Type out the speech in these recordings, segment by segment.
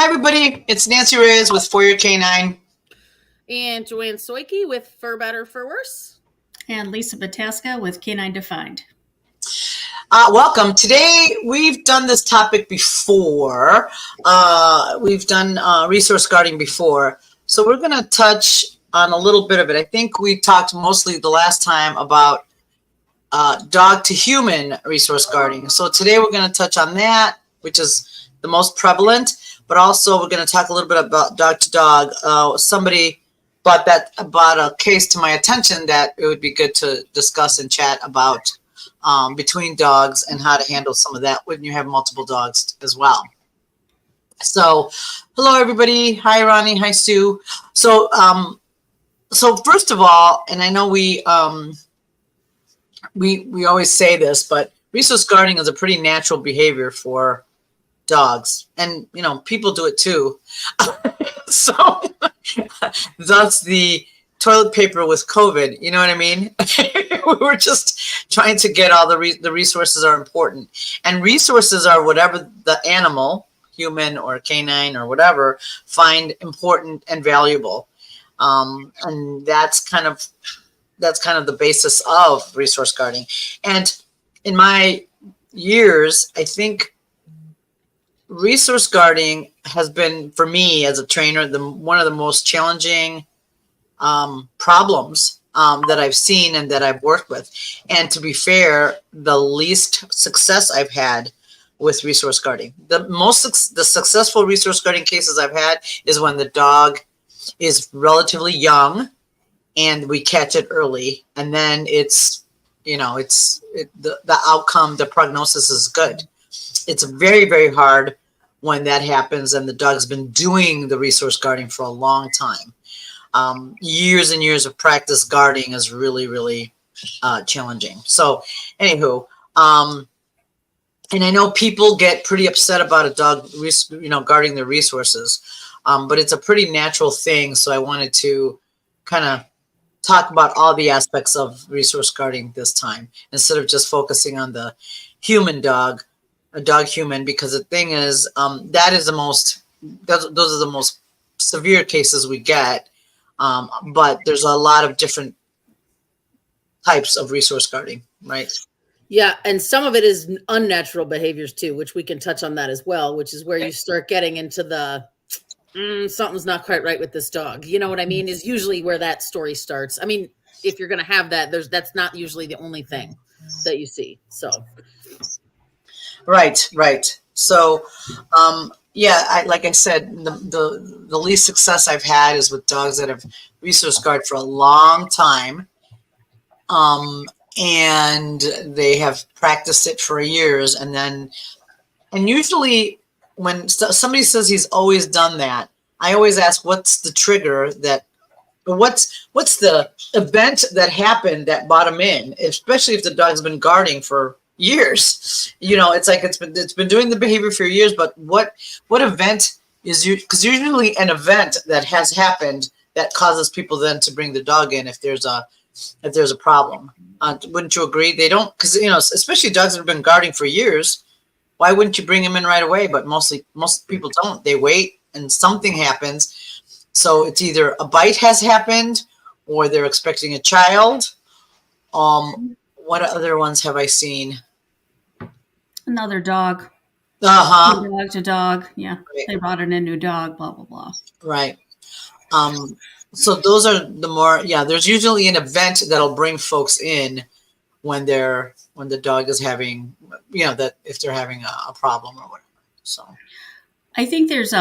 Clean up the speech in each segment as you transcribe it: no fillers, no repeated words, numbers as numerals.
Hi, everybody. It's Nancy Reyes with For Your Canine. And Joanne Soike with For Better, For Worse. And Lisa Bataska with Canine Defined. Welcome. Today, we've done this topic before. We've done resource guarding before. So we're going to touch on a little bit of it. I think we talked mostly the last time about dog to human resource guarding. So today we're going to touch on that, which is the most prevalent. But also we're going to talk a little bit about dog to dog. Somebody brought a case to my attention that it would be good to discuss and chat about between dogs and how to handle some of that when you have multiple dogs as well. So, hello everybody. Hi Ronnie. Hi Sue. So first of all, and I know we always say this, but resource guarding is a pretty natural behavior for dogs, and people do it too. So that's the toilet paper with COVID. You know what I mean? We were just trying to get all the resources are important, and resources are whatever the animal, human or canine or whatever, find important and valuable, and that's kind of the basis of resource guarding. And in my years, I think resource guarding has been, for me as a trainer, one of the most challenging problems that I've seen and that I've worked with. And to be fair, the least success I've had with resource guarding. The successful resource guarding cases I've had is when the dog is relatively young and we catch it early, and then the outcome, the prognosis is good. It's very, very hard when that happens and the dog's been doing the resource guarding for a long time. Years and years of practice guarding is really, really challenging. So anywho, and I know people get pretty upset about a dog, guarding their resources, but it's a pretty natural thing. So I wanted to kind of talk about all the aspects of resource guarding this time, instead of just focusing on the human dog, a dog human, because the thing is, those are the most severe cases we get. But there's a lot of different types of resource guarding, right? Yeah, and some of it is unnatural behaviors too, which we can touch on that as well, which is where you start getting into the something's not quite right with this dog. You know what I mean? Is usually where that story starts. I mean, if you're going to have that, that's not usually the only thing that you see. So, right. So, like I said, the least success I've had is with dogs that have resource guard for a long time, and they have practiced it for years, and usually when somebody says he's always done that, I always ask, what's the trigger what's the event that happened that brought him in, especially if the dog's been guarding for years. It's like it's been doing the behavior for years, but what event is because usually an event that has happened that causes people then to bring the dog in if there's a problem. Wouldn't you agree? They don't, because especially dogs that have been guarding for years. Why wouldn't you bring them in right away? But most people don't. They wait and something happens. So it's either a bite has happened or they're expecting a child. What other ones have I seen? Another dog. Dog to dog. Yeah. Right. They brought in a new dog, blah, blah, blah. Right. So those are the more, there's usually an event that'll bring folks in when the dog is having, that if they're having a problem or whatever. So I think there's,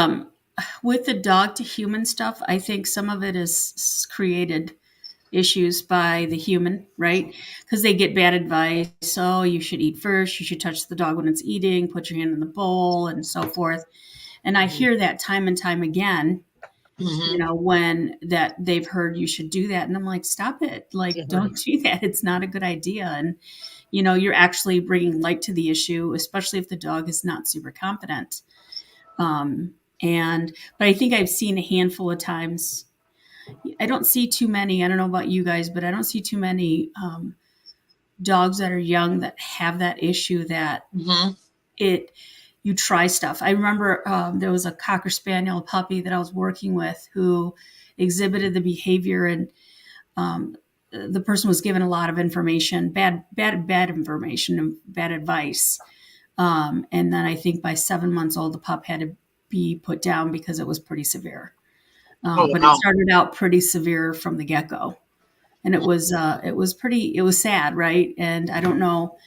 with the dog to human stuff, I think some of it is created issues by the human, right? Because they get bad advice. So you should eat first. You should touch the dog when it's eating, put your hand in the bowl and so forth. And I hear that time and time again, when that they've heard you should do that. And I'm like, stop it. Like, don't do that. It's not a good idea. And, you're actually bringing light to the issue, especially if the dog is not super confident. But I think I've seen a handful of times. I don't see too many. I don't know about you guys, but I don't see too many dogs that are young that have that issue that you try stuff. I remember there was a Cocker Spaniel puppy that I was working with who exhibited the behavior, and the person was given a lot of information, bad information and bad advice. And then I think by 7 months old, the pup had to be put down because it was pretty severe. But it started out pretty severe from the get-go. And it was sad, right? And I don't know,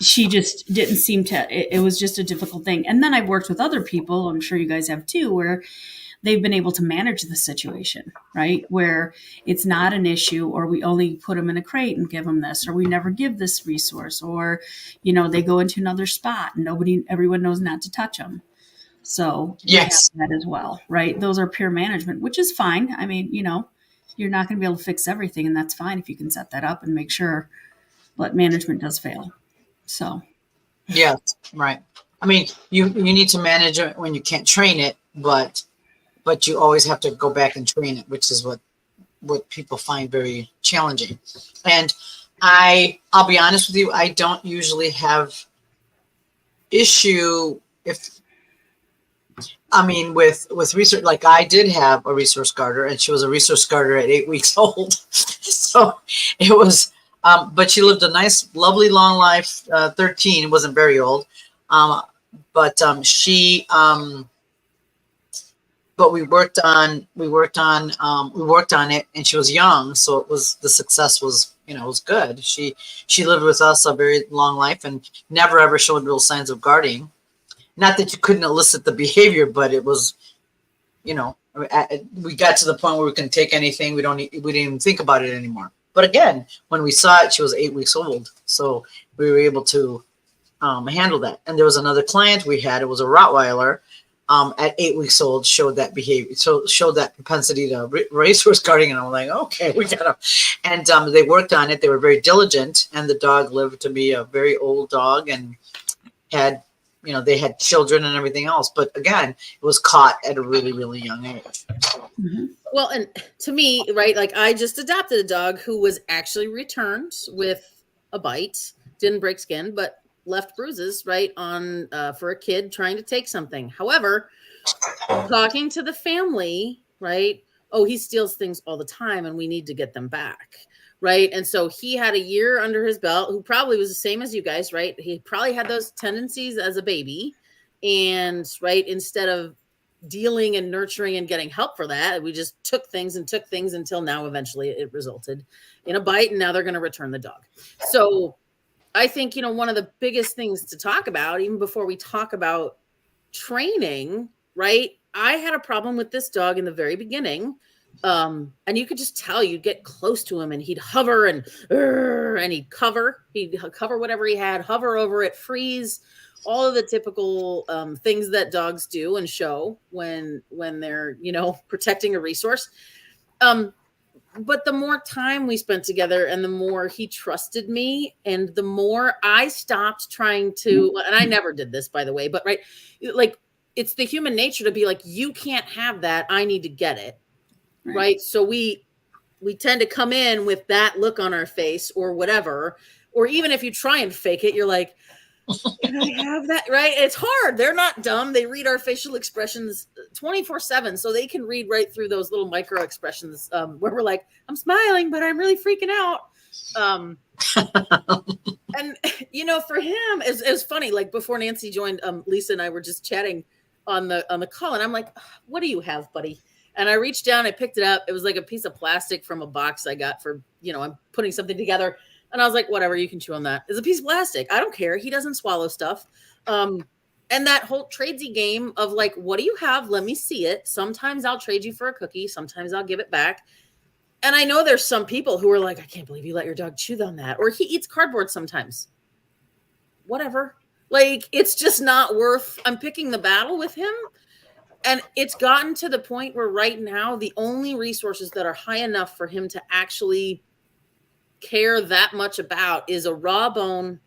she just didn't seem to, it was just a difficult thing. And then I've worked with other people, I'm sure you guys have too, where they've been able to manage the situation, right? Where it's not an issue, or we only put them in a crate and give them this, or we never give this resource, or, they go into another spot and everyone knows not to touch them. So yes, that as well, right? Those are peer management, which is fine. I mean, you're not going to be able to fix everything, and that's fine if you can set that up and make sure, but management does fail. So. yes, right. I mean, you need to manage it when you can't train it, but you always have to go back and train it, which is what people find very challenging. And I'll be honest with you, I don't usually have issue with research. Like, I did have a resource guarder, and she was a resource guarder at 8 weeks old. So it was, but she lived a nice, lovely, long life. 13, wasn't very old. But we worked on it, and she was young. So the success was, was good. She lived with us a very long life and never ever showed real signs of guarding. Not that you couldn't elicit the behavior, but it was, we got to the point where we couldn't take anything. We didn't even think about it anymore. But again, when we saw it, she was 8 weeks old. So we were able to handle that. And there was another client we had. It was a Rottweiler. At 8 weeks old, showed that behavior, so showed that propensity to resource guarding, and I'm like, okay, we got him. And they worked on it. They were very diligent, and the dog lived to be a very old dog, and had, they had children and everything else. But again, it was caught at a really, really young age. Mm-hmm. Well, and to me, right, like, I just adopted a dog who was actually returned with a bite, didn't break skin, but left bruises, right, on for a kid trying to take something. However, talking to the family, right, oh, he steals things all the time and we need to get them back, right? And so he had a year under his belt, who probably was the same as you guys, right? He probably had those tendencies as a baby, and right, instead of dealing and nurturing and getting help for that, we just took things until now eventually it resulted in a bite, and now they're going to return the dog. So I think, one of the biggest things to talk about, even before we talk about training, right? I had a problem with this dog in the very beginning. And you could just tell, you'd get close to him and he'd hover and he'd cover whatever he had, hover over it, freeze, all of the typical things that dogs do and show when they're, protecting a resource. But the more time we spent together and the more he trusted me, and the more I stopped trying to, and I never did this, by the way, but right, like, it's the human nature to be like, you can't have that, I need to get it. Right. So we tend to come in with that look on our face or whatever, or even if you try and fake it, you're like, can I have that? Right. It's hard. They're not dumb. They read our facial expressions 24/7. So they can read right through those little micro expressions where we're like, I'm smiling, but I'm really freaking out. And, for him, it was funny. Like, before Nancy joined, Lisa and I were just chatting on the call, and I'm like, what do you have, buddy? And I reached down, I picked it up. It was like a piece of plastic from a box I got for, I'm putting something together. And I was like, whatever, you can chew on that. It's a piece of plastic. I don't care. He doesn't swallow stuff. And that whole tradesy game of like, what do you have? Let me see it. Sometimes I'll trade you for a cookie. Sometimes I'll give it back. And I know there's some people who are like, I can't believe you let your dog chew on that. Or he eats cardboard sometimes. Whatever. Like, it's just not worth, I'm picking the battle with him. And it's gotten to the point where right now, the only resources that are high enough for him to actually care that much about is a raw bone,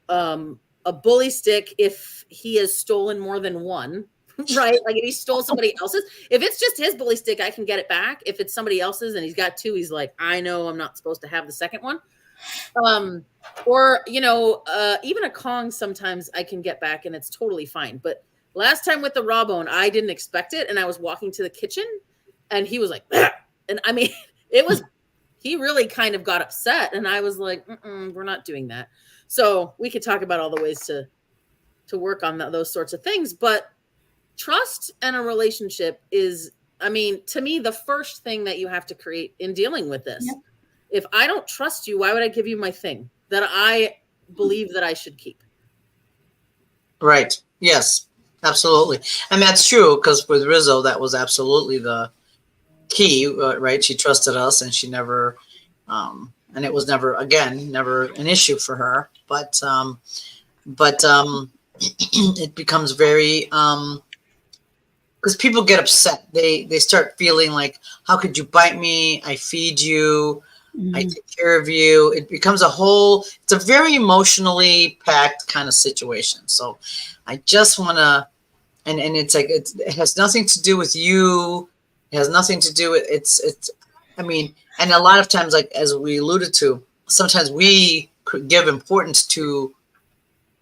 a bully stick if he has stolen more than one, right? Like, if he stole somebody else's, if it's just his bully stick, I can get it back. If it's somebody else's and he's got two, he's like, I know I'm not supposed to have the second one. Or even a Kong sometimes I can get back and it's totally fine. But last time with the raw bone, I didn't expect it, and I was walking to the kitchen, and he was like, "Bah!" And I mean, it was he really kind of got upset, and I was like, we're not doing that. So we could talk about all the ways to work on those sorts of things, but trust and a relationship is, I mean, to me, the first thing that you have to create in dealing with this. Yep. If I don't trust you, why would I give you my thing that I believe that I should keep? Right. Yes, absolutely. And that's true, because with Rizzo, that was absolutely the key, right? She trusted us, and she never, and it was never, again, never an issue for her. But it becomes very, because people get upset. They start feeling like, how could you bite me? I feed you. I take care of you. It becomes it's a very emotionally packed kind of situation. So I just want to, and it's like, it has nothing to do with you. It has nothing to do with, I mean, and a lot of times, like, as we alluded to, sometimes we could give importance to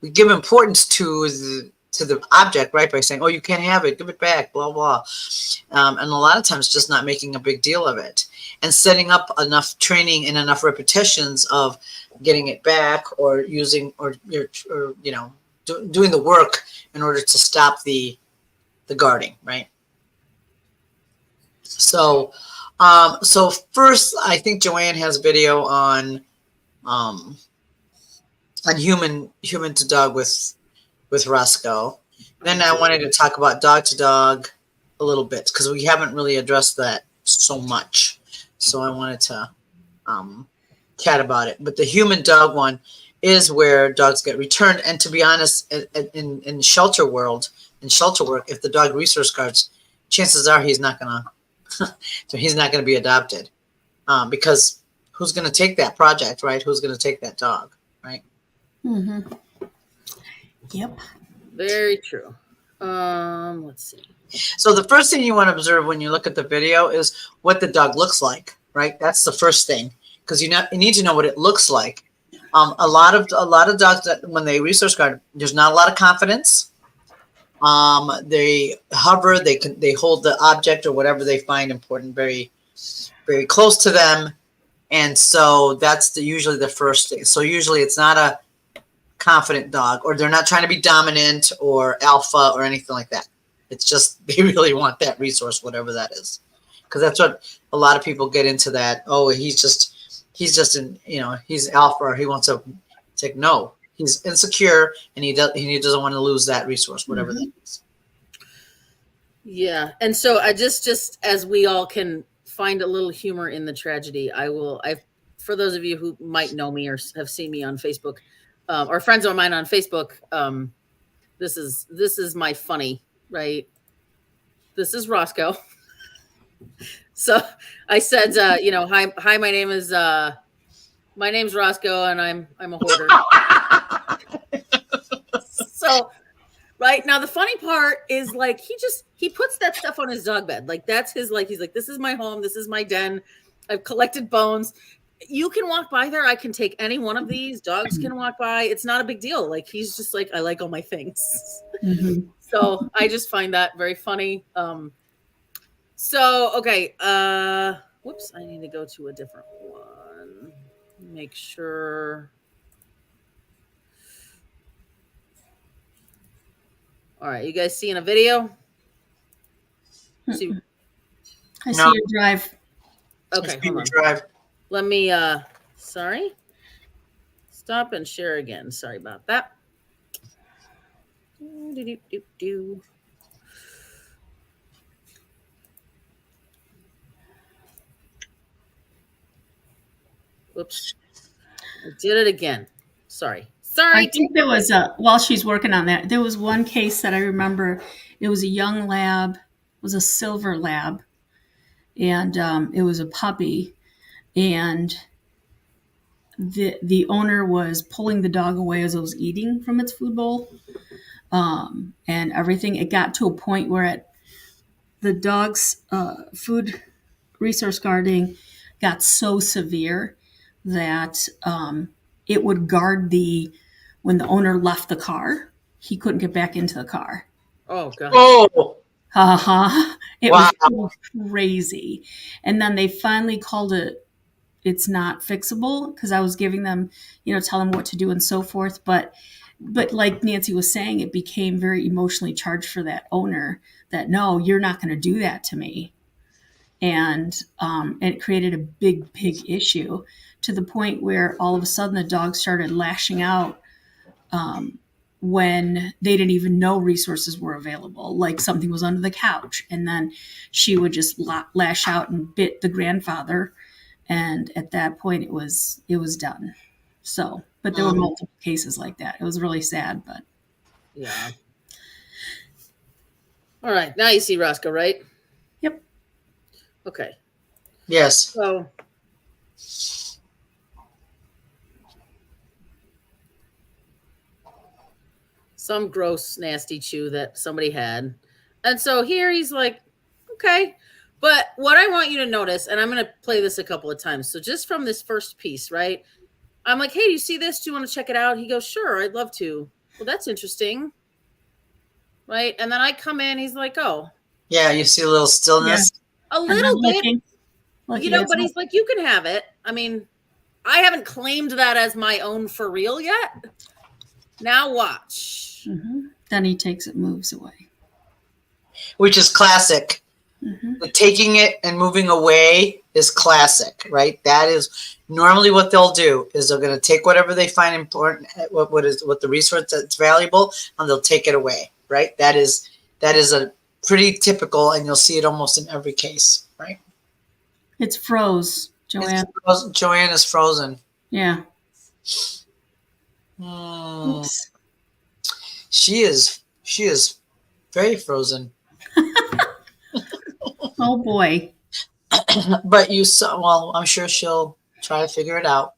the object, right? By saying, oh, you can't have it, give it back, blah, blah. And a lot of times just not making a big deal of it, and setting up enough training and enough repetitions of getting it back, or using, or doing the work in order to stop the guarding, right? So, so first, I think Joanne has a video on human to dog with Roscoe. Then I wanted to talk about dog to dog a little bit, because we haven't really addressed that so much. So I wanted to chat about it. But the human dog one is where dogs get returned. And to be honest, in shelter world, in shelter work, if the dog resource guards, chances are he's not gonna he's not gonna be adopted, because who's gonna take that project, right? Who's gonna take that dog, right? Mm-hmm. Yep. Very true. Let's see. So the first thing you want to observe when you look at the video is what the dog looks like, right? That's the first thing, because you need to know what it looks like. A lot of dogs, that when they resource guard, there's not a lot of confidence. They hover, they hold the object or whatever they find important very, very close to them, and so that's usually the first thing. So usually it's not a confident dog, or they're not trying to be dominant or alpha or anything like that. It's just they really want that resource, whatever that is, because that's what a lot of people get into, that, oh, he's just in, he's alpha, or he wants to take, no, he's insecure, and he doesn't want to lose that resource, whatever that is. Yeah. And so I just as we all can find a little humor in the tragedy, for those of you who might know me or have seen me on Facebook, or friends of mine on Facebook, this is my funny, right? This is Roscoe. So I said, hi, my name's Roscoe, and I'm a hoarder. So right now, the funny part is, like, he puts that stuff on his dog bed. Like, that's his, like, he's like, this is my home. This is my den. I've collected bones. You can walk by there. I can take any one of these. Dogs can walk by. It's not a big deal. Like, he's just like, I like all my things. Mm-hmm. So I just find that very funny. So, okay. Whoops. I need to go to a different one. Make sure. All right. You guys seeing a video? See. I see your drive. Okay. Hold on. Drive. Let me, sorry. Stop and share again. Sorry about that. Whoops. I did it again. Sorry. I think there was while she's working on that, there was one case that I remember. It was a young lab, it was a silver lab, and it was a puppy, and the owner was pulling the dog away as it was eating from its food bowl, and everything. It got to a point where the dog's food resource guarding got so severe that it would guard when the owner left the car, he couldn't get back into the car. Oh god. Oh, It wow. was crazy. And then they finally called it's not fixable, because I was giving them, tell them what to do and so forth. But like Nancy was saying, it became very emotionally charged for that owner that, no, you're not going to do that to me. And it created a big issue, to the point where all of a sudden the dog started lashing out when they didn't even know resources were available, like something was under the couch. And then she would just lash out and bit the grandfather. And at that point, it was done. So, but there were multiple cases like that. It was really sad, but Yeah. All right. Now you see Roscoe, right? Yep. Okay. Yes. So some gross, nasty chew that somebody had. And so here he's like, okay. But what I want you to notice, and I'm going to play this a couple of times. So just from this first piece, right? I'm like, hey, do you see this? Do you want to check it out? He goes, sure, I'd love to. Well, that's interesting. Right? And then I come in, he's like, oh. Yeah, you see a little stillness. A little bit. Looking But he's like, you can have it. I mean, I haven't claimed that as my own for real yet. Now watch. Mm-hmm. Then he takes it, moves away. Which is classic. Mm-hmm. The taking it and moving away is classic, right? That is normally what they'll do, is they're going to take whatever they find important, what the resource that's valuable, and they'll take it away, right? That is a pretty typical, and you'll see it almost in every case, right? It's froze, Joanne. Joanne is frozen. Yeah. Oops. She is very frozen. Oh boy. But you saw, well, I'm sure she'll try to figure it out.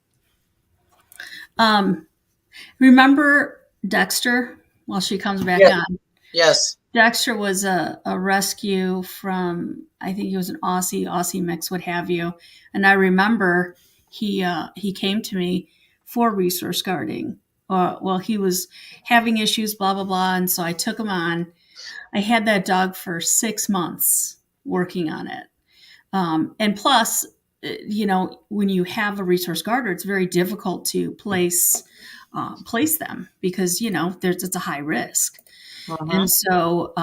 Remember Dexter? While she comes back on. Yes. Dexter was a rescue from, I think he was an Aussie mix, what have you. And I remember he came to me for resource guarding. Well, he was having issues, blah, blah, blah. And so I took him on. I had that dog for 6 months working on it. And plus, when you have a resource guarder, it's very difficult to place them, because, it's a high risk. Uh-huh. And so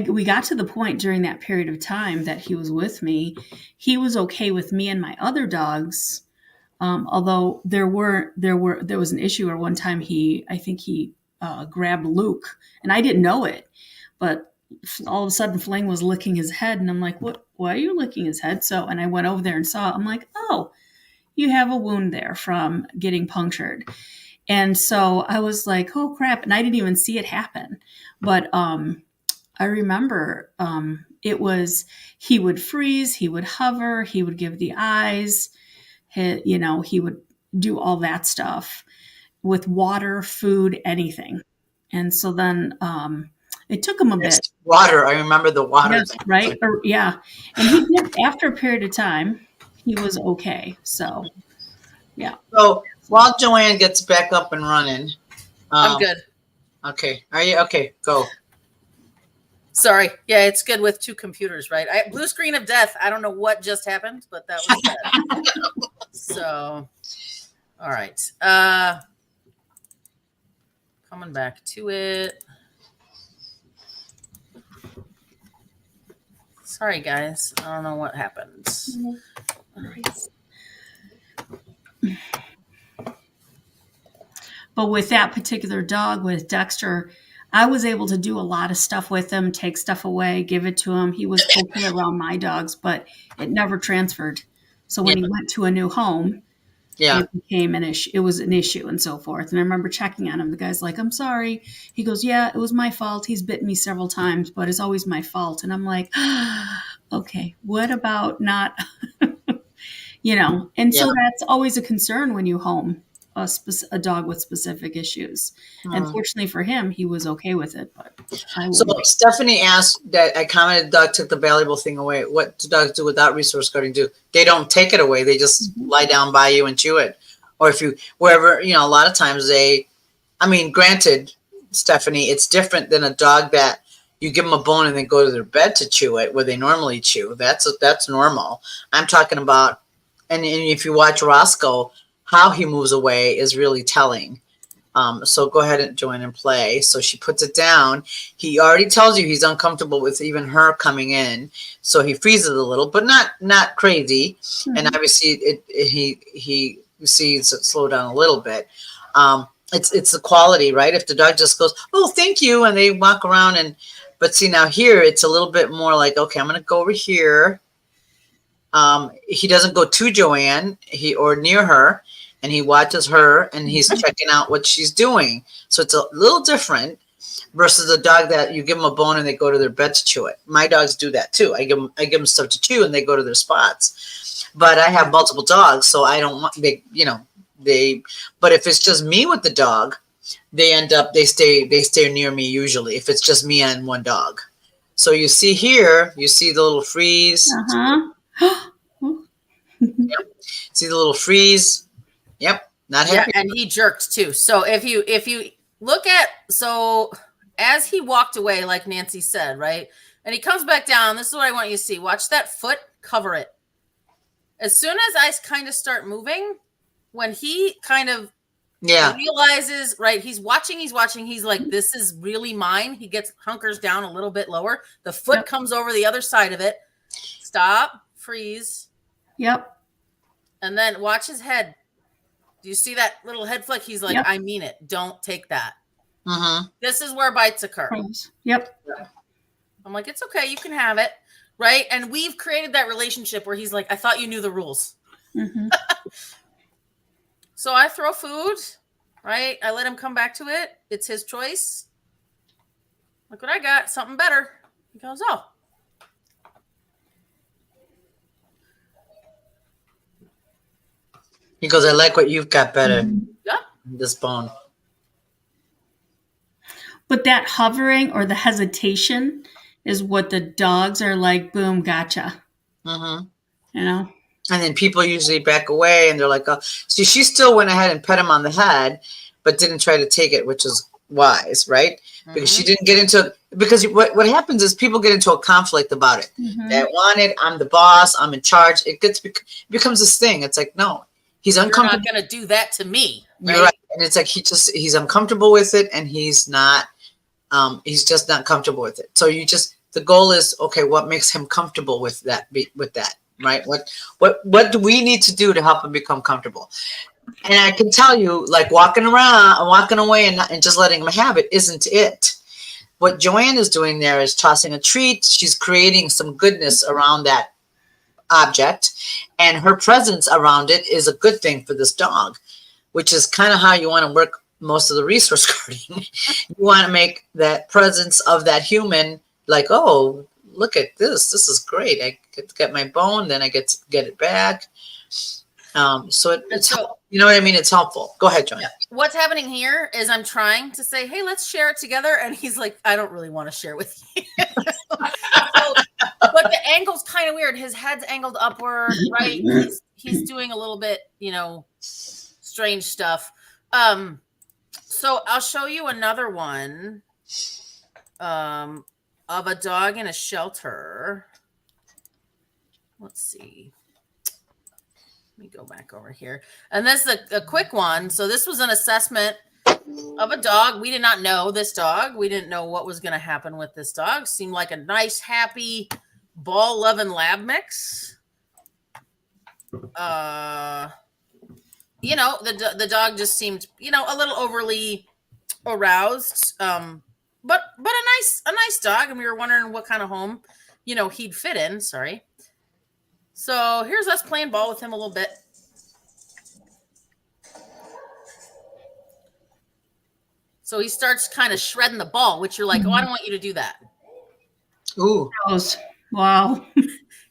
we got to the point during that period of time that he was with me. He was okay with me and my other dogs, although there was an issue where one time I think he grabbed Luke, and I didn't know it, but all of a sudden Fling was licking his head, and I'm like, what? Why are you licking his head? And I went over there and saw. I'm like, oh, you have a wound there from getting punctured. And so I was like, oh crap. And I didn't even see it happen. But I remember he would freeze, he would hover, he would give the eyes, he would do all that stuff with water, food, anything. And so then it took him a bit. Water. I remember the water. Yes, right? Yeah. And he did, after a period of time, he was okay. So, yeah. So while Joanne gets back up and running. I'm good. Okay. Are you? Okay, go. Sorry. Yeah, it's good with two computers, right? Blue screen of death. I don't know what just happened, but that was good. So, all right. Coming back to it. Sorry, guys. I don't know what happened. All right. But with that particular dog, with Dexter, I was able to do a lot of stuff with him, take stuff away, give it to him. He was okay around my dogs, but it never transferred. So when he went to a new home, it became an issue. It was an issue and so forth. And I remember checking on him. The guy's like, I'm sorry. He goes, yeah, it was my fault. He's bitten me several times, but it's always my fault. And I'm like, okay, what about not, and so that's always a concern when you home. a dog with specific issues. And Mhm. fortunately for him, he was okay with it. But I So wouldn't. Stephanie asked that I commented, Doug took the valuable thing away. What do dogs do without resource guarding do? They don't take it away. They just lie down by you and chew it. Or if you, wherever, you know, a lot of times I mean, granted, Stephanie, it's different than a dog that you give them a bone and they go to their bed to chew it where they normally chew. That's normal. I'm talking about, and if you watch Roscoe, how he moves away is really telling. So go ahead and join and play. So she puts it down. He already tells you he's uncomfortable with even her coming in. So he freezes a little, but not crazy. And obviously he sees it slow down a little bit. It's the quality, right? If the dog just goes, oh, thank you, and they walk around but see now here it's a little bit more like, okay, I'm gonna go over here. He doesn't go to Joanne or near her, and he watches her and he's checking out what she's doing. So it's a little different versus a dog that you give them a bone and they go to their bed to chew it. My dogs do that too. I give them stuff to chew and they go to their spots. But I have multiple dogs, so I don't want but if it's just me with the dog, they stay near me usually if it's just me and one dog. So you see here, you see the little freeze. Yep. See the little freeze. Yep. Not happy. Yeah, and he jerked too. So if you look at, so as he walked away, like Nancy said, right? And he comes back down. This is what I want you to see. Watch that foot, cover it. As soon as I kind of start moving, when he kind of realizes, right, he's watching, he's like, this is really mine. He hunkers down a little bit lower. The foot comes over the other side of it. Stop, freeze. Yep. And then watch his head. Do you see that little head flick? He's like, I mean it. Don't take that. Mm-hmm. This is where bites occur. Yep. I'm like, it's okay. You can have it. Right. And we've created that relationship where he's like, I thought you knew the rules. Mm-hmm. So I throw food, right? I let him come back to it. It's his choice. Look what I got. Something better. He goes, oh. He goes, I like what you've got better. Yeah. This bone. But that hovering or the hesitation is what the dogs are like, boom, gotcha. Mm-hmm. You know? And then people usually back away and they're like, oh, see, she still went ahead and pet him on the head, but didn't try to take it, which is wise, right? Mm-hmm. Because she didn't get into, because what happens is people get into a conflict about it. Mm-hmm. They want it. I'm the boss. I'm in charge. It becomes this thing. It's like, no, he's uncomfortable. You're not going to do that to me. Right? You're right. And it's like, he's uncomfortable with it and he's just not comfortable with it. So the goal is, okay, what makes him comfortable with that? Right? What do we need to do to help him become comfortable? And I can tell you, like walking away and just letting him have it isn't it. What Joanne is doing there is tossing a treat. She's creating some goodness around that object, and her presence around it is a good thing for this dog, which is kind of how you want to work most of the resource guarding. You want to make that presence of that human like, oh, look at this. This is great. I get to get my bone, then I get to get it back. So you know what I mean? It's helpful. Go ahead, John. What's happening here is I'm trying to say, hey, let's share it together. And he's like, I don't really want to share with you. But the angle's kind of weird. His head's angled upward, right? He's doing a little bit, strange stuff. So I'll show you another one of a dog in a shelter. Let's see. Let me go back over here. And this is a quick one. So this was an assessment of a dog. We did not know this dog. We didn't know what was going to happen with this dog. Seemed like a nice, happy, ball-loving lab mix. The dog just seemed, a little overly aroused. But a nice dog. And we were wondering what kind of home, he'd fit in. Sorry. So here's us playing ball with him a little bit. So he starts kind of shredding the ball, which you're like, oh, I don't want you to do that. Ooh. Wow.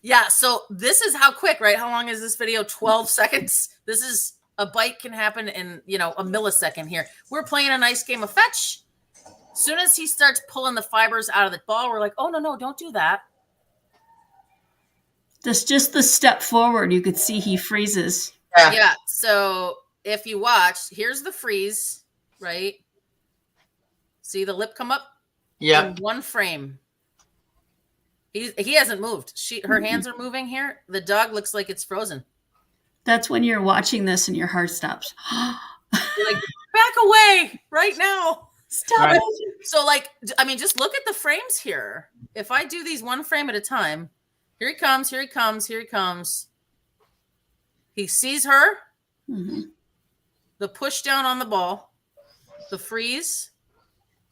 Yeah. So this is how quick, right? How long is this video? 12 seconds. This is a bite can happen in, a millisecond here. We're playing a nice game of fetch. As soon as he starts pulling the fibers out of the ball, we're like, oh, no, don't do that. Just the step forward, you could see he freezes. Yeah. So if you watch, here's the freeze, right? See the lip come up? Yeah. In one frame. He hasn't moved. Her hands are moving here. The dog looks like it's frozen. That's when you're watching this and your heart stops. Like, back away right now. Stop Right. it. So just look at the frames here. If I do these one frame at a time, here he comes, here he comes, here he comes. He sees her. Mm-hmm. The push down on the ball. The freeze.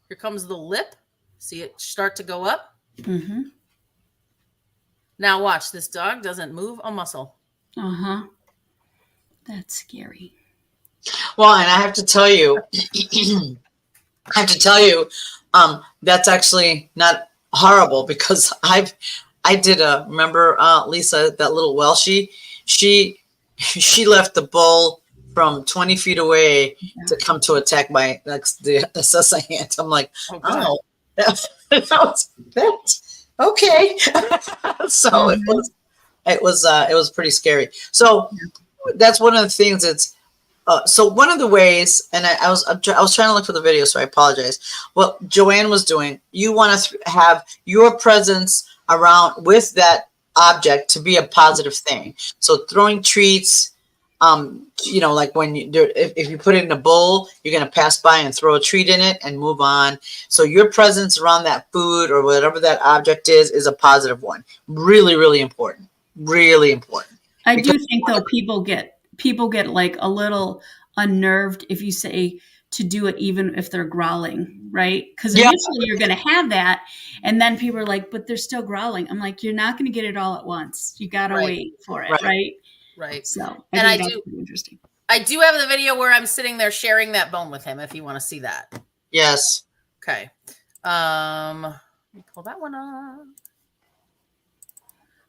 Here comes the lip. See it start to go up. Mm-hmm. Now watch. This dog doesn't move a muscle. Uh-huh. That's scary. Well, and I have to tell you, that's actually not horrible, because I did remember Lisa, that little Welshie, she left the bull from 20 feet away to come to attack the Assasa Ant. I'm like, oh, that was okay. So it was pretty scary. So that's one of the things. It's so one of the ways, and I was trying to look for the video, so I apologize. What Joanne was doing, you want to have your presence around with that object to be a positive thing. So throwing treats, like when if you put it in a bowl, you're going to pass by and throw a treat in it and move on. So your presence around that food or whatever that object is a positive one. Really, really important. Really important. I do think though people get like a little unnerved if you say to do it even if they're growling, right? Because initially you're going to have that, and then people are like, but they're still growling. I'm like, you're not going to get it all at once. You got to wait for it, right? Right. So I think do. Pretty interesting. I do have the video where I'm sitting there sharing that bone with him. If you want to see that. Yes. Okay. Let me pull that one up.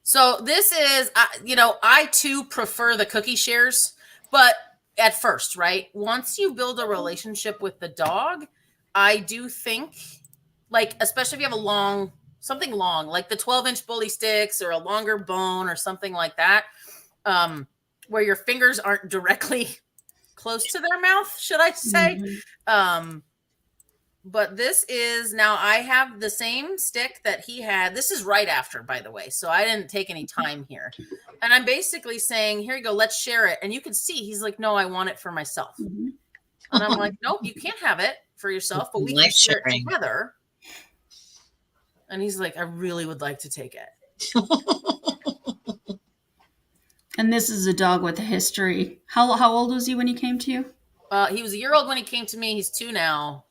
So this is, I too prefer the cookie shares, but at first, right? Once you build a relationship with the dog, I do think, especially if you have something long, like the 12-inch bully sticks or a longer bone or something like that, where your fingers aren't directly close to their mouth, should I say? Mm-hmm. But this is, now I have the same stick that he had. This is right after, by the way. So I didn't take any time here. And I'm basically saying, here you go, let's share it. And you can see, he's like, no, I want it for myself. Mm-hmm. And I'm like, nope, you can't have it for yourself, but we can share it together. And he's like, I really would like to take it. And this is a dog with a history. How old was he when he came to you? He was a year old when he came to me. He's 2 now.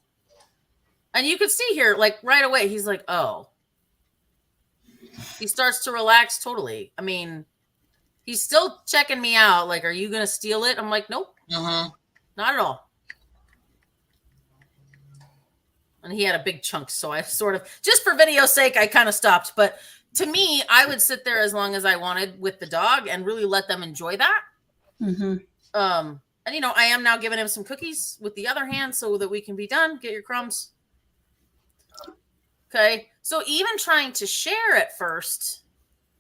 And you could see here, right away, he's like, oh. He starts to relax totally. I mean, he's still checking me out. Like, are you going to steal it? I'm like, nope. Uh-huh. Not at all. And he had a big chunk, so I sort of, just for video's sake, I kind of stopped. But to me, I would sit there as long as I wanted with the dog and really let them enjoy that. Mm-hmm. And, I am now giving him some cookies with the other hand so that we can be done. Get your crumbs. Okay, so even trying to share at first,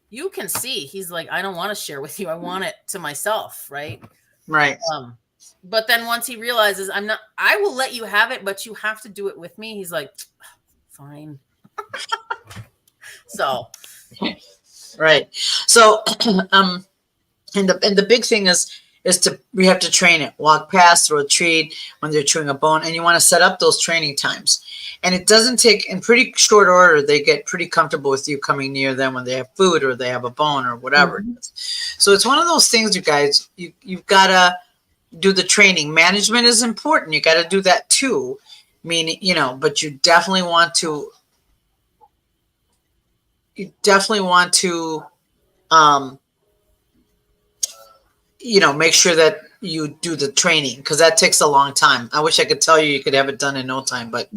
you can see he's like, I don't want to share with you. I want it to myself, right? Right. But then once he realizes I will let you have it, but you have to do it with me. He's like, fine. So. Right. So, and the big thing is we have to train it, walk past, throw a treat when they're chewing a bone, and you want to set up those training times. And it doesn't take, in pretty short order, they get pretty comfortable with you coming near them when they have food or they have a bone or whatever it is. So it's one of those things, you guys, you've got to do the training. Management is important. You got to do that too. Meaning, but you definitely want to make sure that you do the training, because that takes a long time. I wish I could tell you could have it done in no time, but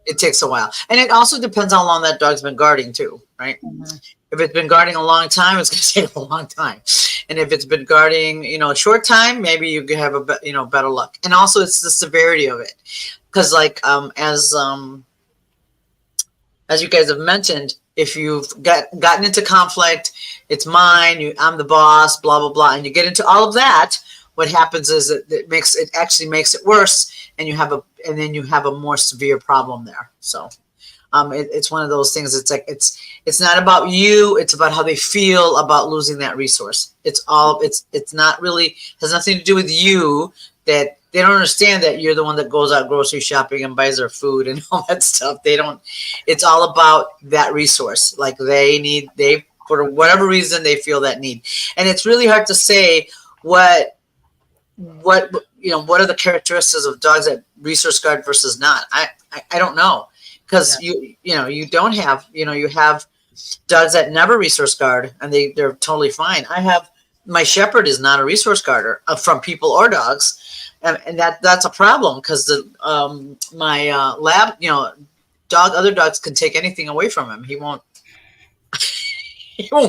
it takes a while. And it also depends how long that dog's been guarding too, right? Mm-hmm. If it's been guarding a long time, it's going to take a long time. And if it's been guarding, a short time, maybe you could have better luck. And also it's the severity of it. Because like, as you guys have mentioned, if you've gotten into conflict, it's mine, I'm the boss, blah, blah, blah. And you get into all of that, what happens is it actually makes it worse, and then you have a more severe problem there. So it's one of those things. It's like it's not about you, it's about how they feel about losing that resource. It's not really, has nothing to do with you, that they don't understand that you're the one that goes out grocery shopping and buys their food and all that stuff. It's all about that resource. Like they for whatever reason, they feel that need. And it's really hard to say what are the characteristics of dogs that resource guard versus not. I don't know. Because you don't have, you have dogs that never resource guard and they're totally fine. My shepherd is not a resource guarder from people or dogs. And that's a problem, because my lab, other dogs can take anything away from him. He won't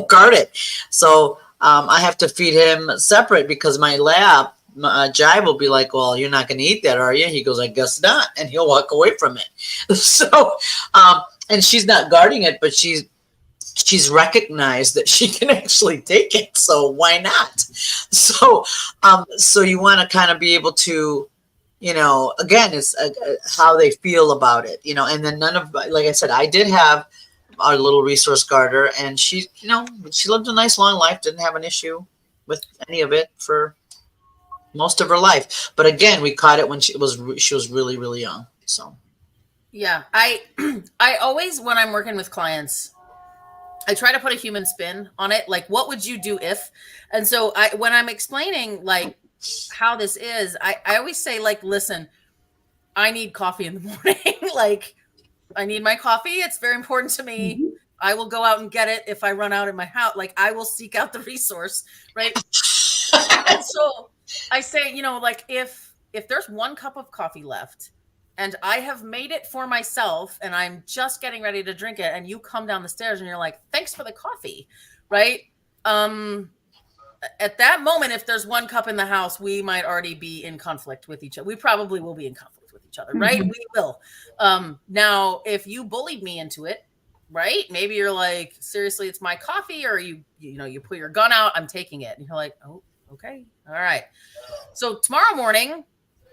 guard it. So I have to feed him separate, because my lab, Jive will be like, well, you're not going to eat that, are you? He goes, I guess not. And he'll walk away from it. So, and she's not guarding it, but she's recognized that she can actually take it. So why not? So, so you want to kind of be able to, again, it's how they feel about it, and then like I said, I did have our little resource guarder, and she lived a nice long life, didn't have an issue with any of it for most of her life. But again, we caught it when she was really, really young. So yeah, I always, when I'm working with clients, I try to put a human spin on it. Like, what would you do if? And so when I'm explaining like how this is, I always say, like, listen, I need coffee in the morning. Like, I need my coffee. It's very important to me. Mm-hmm. I will go out and get it if I run out in my house. Like, I will seek out the resource, right? And so I say, like, if there's 1 cup of coffee left and I have made it for myself and I'm just getting ready to drink it, and you come down the stairs and you're like, thanks for the coffee, right? At that moment, if there's 1 cup in the house, we might already be in conflict with each other. We probably will be in conflict with each other, right? Mm-hmm. We will. Now, if you bullied me into it, right? Maybe you're like, seriously, it's my coffee, or you put your gun out, I'm taking it. And you're like, oh, okay. All right. So tomorrow morning,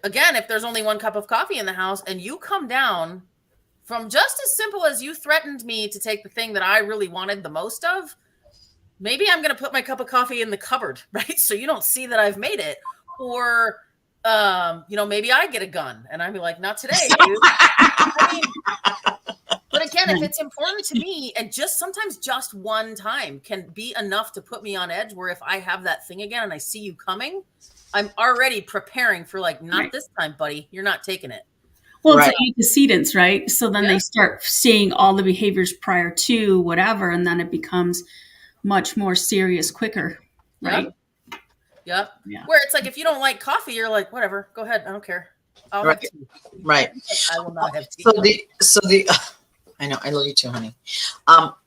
again, if there's only 1 cup of coffee in the house and you come down from just as simple as you threatened me to take the thing that I really wanted the most of, maybe I'm going to put my cup of coffee in the cupboard, right? So you don't see that I've made it. Or, maybe I get a gun and I'd be like, not today, dude. But again, if it's important to me, and sometimes just 1 time can be enough to put me on edge, where if I have that thing again and I see you coming, I'm already preparing for, like, not right. This time, buddy, you're not taking it. Well, it's right. Antecedents, right? So then they start seeing all the behaviors prior to whatever, and then it becomes much more serious quicker, right? Yep. Yeah. Where it's like, if you don't like coffee, you're like, whatever, go ahead, I don't care. I'll have tea. Right. I will not have tea. So the I know, I love you too, honey.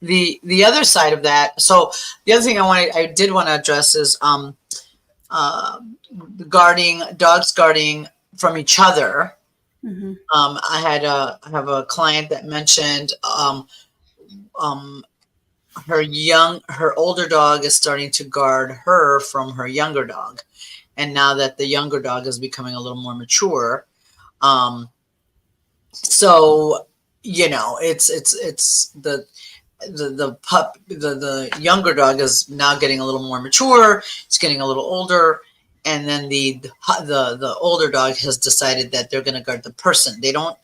The other side of that. So the other thing I did want to address is dogs guarding from each other. Mm-hmm. I have a client that mentioned her older dog is starting to guard her from her younger dog, and now that the younger dog is becoming a little more mature, so it's the pup, the younger dog is now getting a little more mature. It's getting a little older. And then the older dog has decided that they're going to guard the person. They don't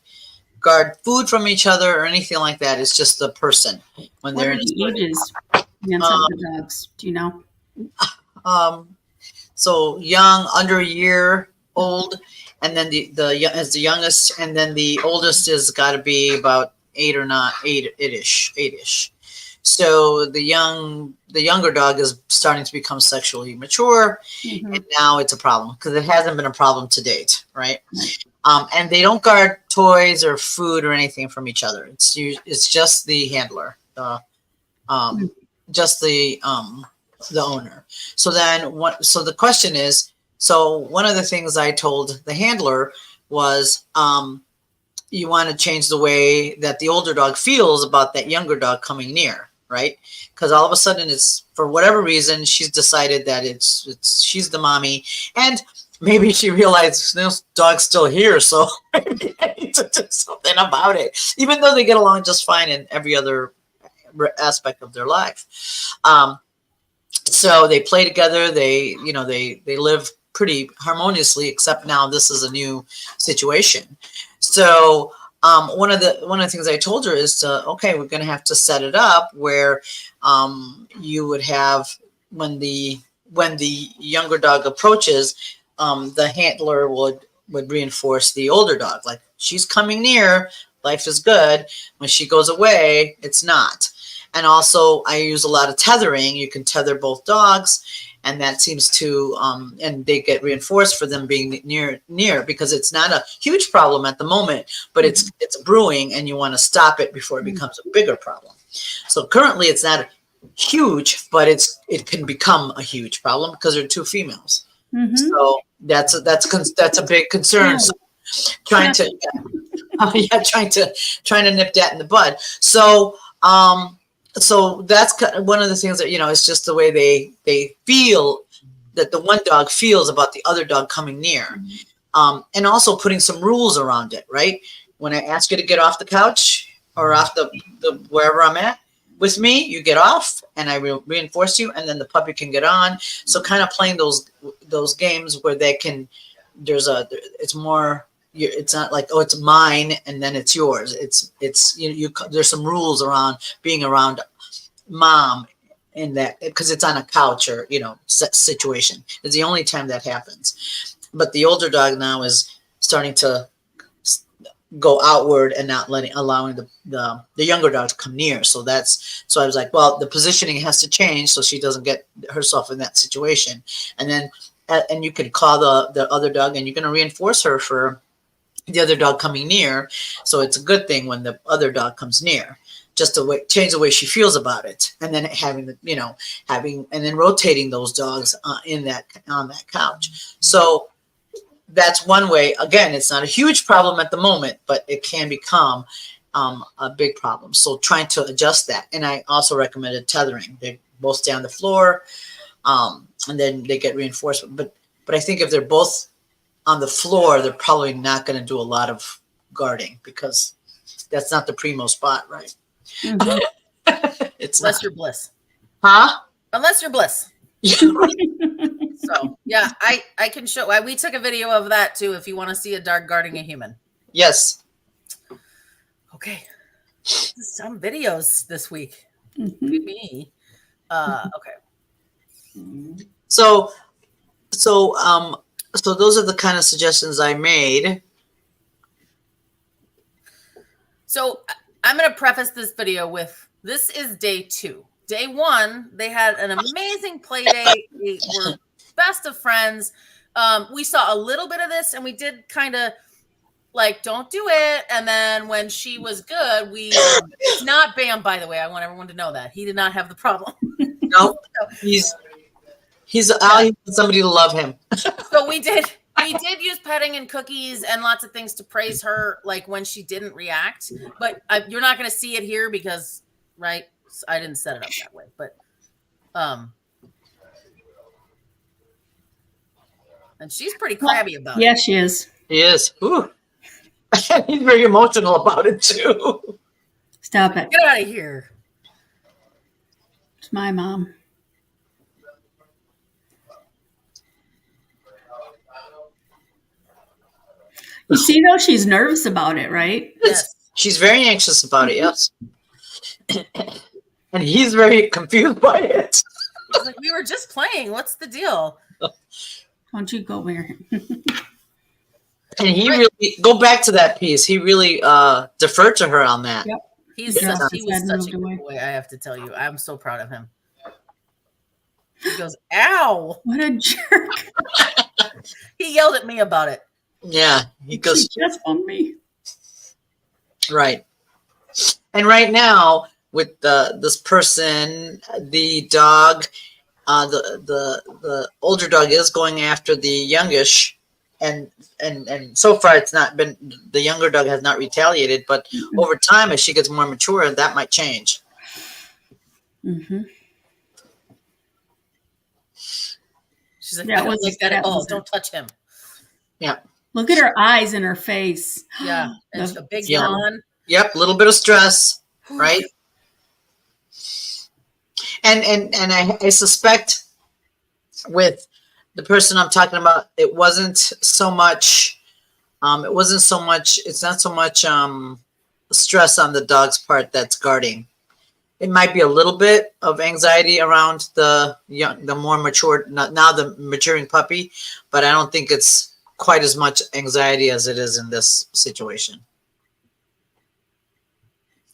guard food from each other or anything like that. It's just the person. When what they're are the ages of the dogs? Do you know? So young, under a year old, and then as the youngest, and then the oldest has got to be about 8-ish. So the younger dog is starting to become sexually mature, mm-hmm. and now it's a problem because it hasn't been a problem to date, right? And they don't guard toys or food or anything from each other. It's just the handler, the owner. So then what? So the question is, so one of the things I told the handler was, you want to change the way that the older dog feels about that younger dog coming near, right? Because all of a sudden, it's for whatever reason she's decided that it's she's the mommy, and maybe she realized this dog's still here, so maybe I need to do something about it. Even though they get along just fine in every other aspect of their life. So they play together. They live pretty harmoniously, except now this is a new situation. So one of the things I told her is, okay, we're going to have to set it up where you would have when the younger dog approaches, the handler would reinforce the older dog, like she's coming near, life is good. When she goes away, it's not. And also, I use a lot of tethering. You can tether both dogs, and that seems to, and they get reinforced for them being near because it's not a huge problem at the moment, but it's brewing, and you want to stop it before it becomes a bigger problem. So currently, it's not huge, but it can become a huge problem because there are two females. Mm-hmm. So that's a big concern. So trying to nip that in the bud. So so that's one of the things that, it's just the way they feel, that the one dog feels about the other dog coming near. And also putting some rules around it, right? When I ask you to get off the couch or off the wherever I'm at with me, you get off and I will reinforce you, and then the puppy can get on. So kind of playing those games where they can, it's more, it's not like, oh, it's mine and then it's yours. It's there's some rules around being around mom in that, because it's on a couch or situation. It's the only time that happens. But the older dog now is starting to go outward and not allowing the younger dog to come near. So I was like, well, the positioning has to change so she doesn't get herself in that situation. And then and you can call the other dog, and you're going to reinforce her for the other dog coming near. So it's a good thing when the other dog comes near, just to change the way she feels about it. And then having and then rotating those dogs on that couch. So that's one way. Again, it's not a huge problem at the moment, but it can become a big problem. So trying to adjust that. And I also recommended tethering. They both stay on the floor, and then they get reinforcement. But I think if they're both on the floor, they're probably not going to do a lot of guarding, because that's not the primo spot, right? Mm-hmm. It's Unless you're Bliss. Huh? Unless you're Bliss. So yeah, I can show. We took a video of that too, if you want to see a dog guarding a human. Yes. Okay. Some videos this week. Mm-hmm. Me. Okay. So those are the kind of suggestions I made. So I'm going to preface this video with, this is day 2. Day 1, they had an amazing play day. They were best of friends. We saw a little bit of this, and we did kind of like, don't do it. And then when she was good, it's not Bam, by the way. I want everyone to know that. He did not have the problem. No, he's somebody to love him. So we did use petting and cookies and lots of things to praise her, like when she didn't react. But you're not going to see it here because, right? I didn't set it up that way. But, and she's pretty crabby about it. Yeah, she is. He is. Ooh. He's very emotional about it too. Stop it. Get out of here. It's my mom. You see, though, she's nervous about it, right? Yes. She's very anxious about it, yes. And he's very confused by it. He's like, we were just playing. What's the deal? Why don't you go over here? And he really, go back to that piece. He really deferred to her on that. Yep. He was Yeah. such a Moved good away. boy, I have to tell you. I'm so proud of him. He goes, ow. What a jerk. He yelled at me about it. Yeah, he goes, She just on me. right. And right now, with this person, the dog, the older dog is going after the youngish, and so far it's not been, the younger dog has not retaliated, but over time as she gets more mature, that might change. Mm-hmm. She's like, That I don't was- like that at that all. was it. Don't touch him. Yeah. Look at her eyes and her face. Yeah. And a big Yeah. yawn. Yep, a little bit of stress, right? And I suspect with the person I'm talking about, it wasn't so much, it's not so much stress on the dog's part that's guarding. It might be a little bit of anxiety around the more mature, now the maturing puppy, but I don't think it's quite as much anxiety as it is in this situation.